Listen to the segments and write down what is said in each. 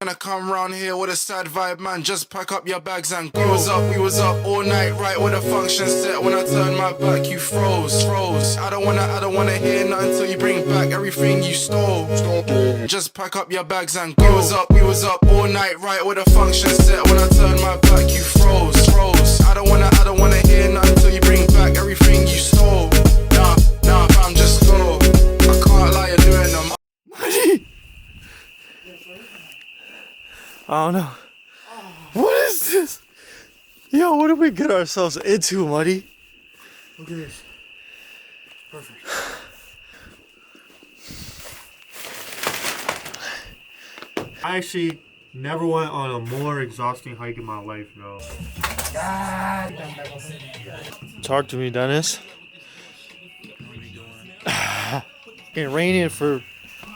Gonna come round here with a sad vibe, man. Just pack up your bags and go. We was up all night, right with the function set. When I turned my back, you froze. I don't wanna hear nothing till you bring back everything you stole. Just pack up your bags and go. We was up all night, right with the function set. When I turned my back, you froze. I don't wanna hear nothing till you bring back everything you stole. Nah, fam, just go. I can't lie, you're doing them. I don't know. What is this? Yo, what did we get ourselves into, Muddy? Look at this. Perfect. I actually never went on a more exhausting hike in my life, bro. Talk to me, Dennis. It's raining for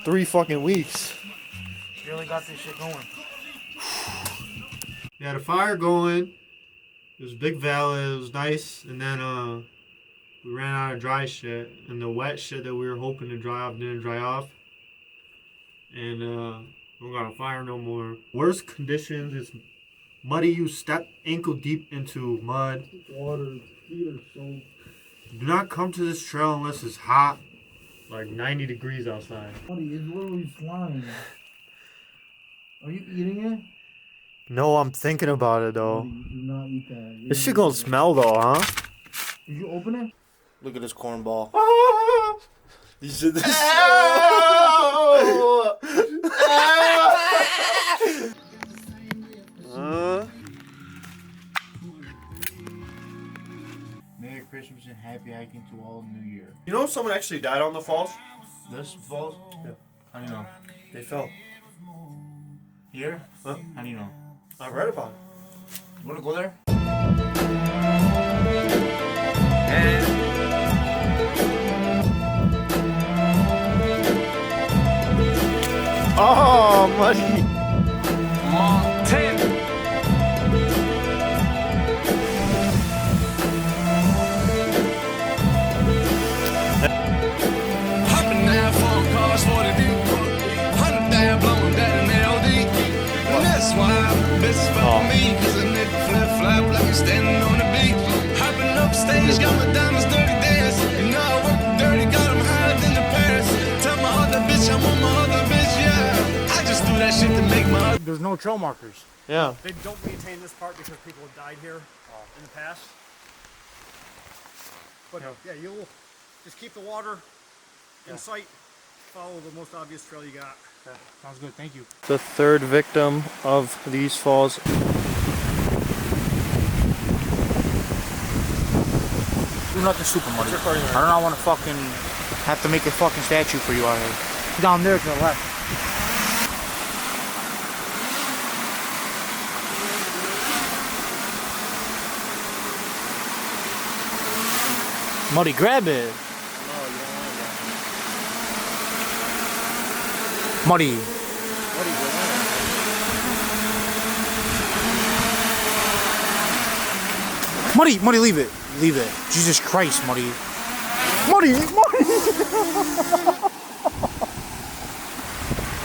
3 fucking weeks. Really got this shit going. We had a fire going. It was big valley. It was nice. And then we ran out of dry shit. And the wet shit that we were hoping to dry off didn't dry off. And we don't got a fire no more. Worst conditions is muddy. You step ankle deep into mud. Water, feet are soaked. Do not come to this trail unless it's hot. Like 90 degrees outside. Buddy, it's literally flying. Are you eating it? No, I'm thinking about it though. Buddy, do not eat that. This shit gonna smell though, huh? Did you open it? Look at this cornball. You should Merry Christmas and happy hiking to all New Year. You know someone actually died on the falls? This falls? Yeah. How do you know? They fell. Here? Huh? How do you know? I read about it. You wanna go there? Oh, Muddy. Montana. Hopping down phone calls for the deep. Hunting down, blowing down an LD. And that's why this is for me. Cause a nigga flip flop like he's standing on the beach. Hopping up stage, got my diamonds dirty dance. You know I work dirty, got them higher than the pants. Tell my other bitch I want my other bitch, yeah. I just do that shit to make my. There's no trail markers. Yeah. They don't maintain this part because people have died here in the past. But yeah, you'll just keep the water in sight. Follow the most obvious trail you got. Yeah, sounds good, thank you. The third victim of these falls. Do nothing super muddy. I do not want to fucking have to make a fucking statue for you out here. Down there to the left. Muddy, grab it. Muddy. Muddy, leave it. Leave it. Jesus Christ, Muddy. Muddy!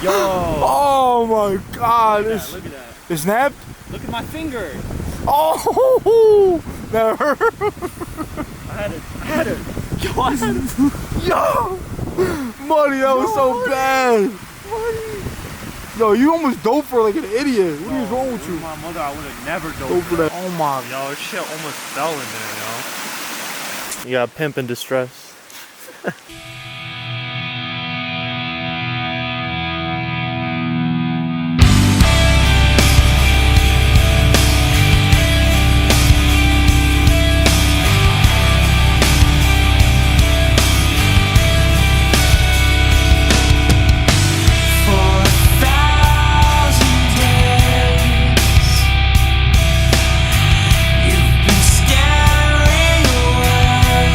Yo! Oh my God! Look at that. It snapped? Look at my finger. Oh! That hurt. I had it. Yo, I had it. Yo! Muddy, that was so bad. Yo, you almost dove for like an idiot. What is wrong with you? My mother, I would have never dove Go for that. Oh my. Yo, this shit almost fell in there, yo. You got a pimp in distress. You've been scaring away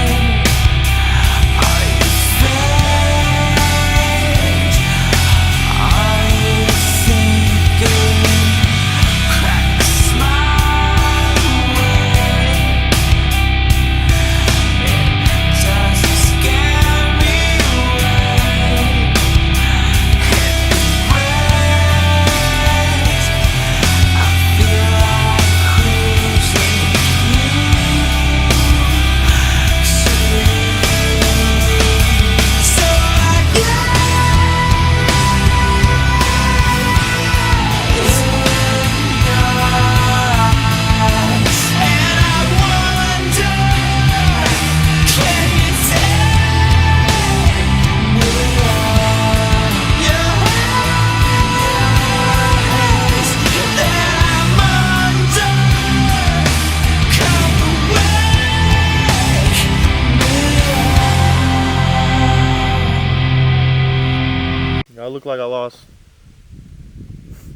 I look like I lost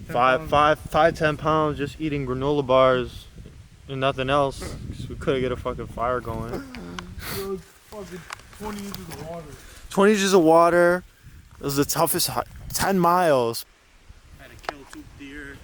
10 pounds just eating granola bars and nothing else. 'Cause we couldn't get a fucking fire going. Yo, it's fucking 20 inches of water. 20 inches of water. It was the toughest 10 miles. Had to kill 2 deer.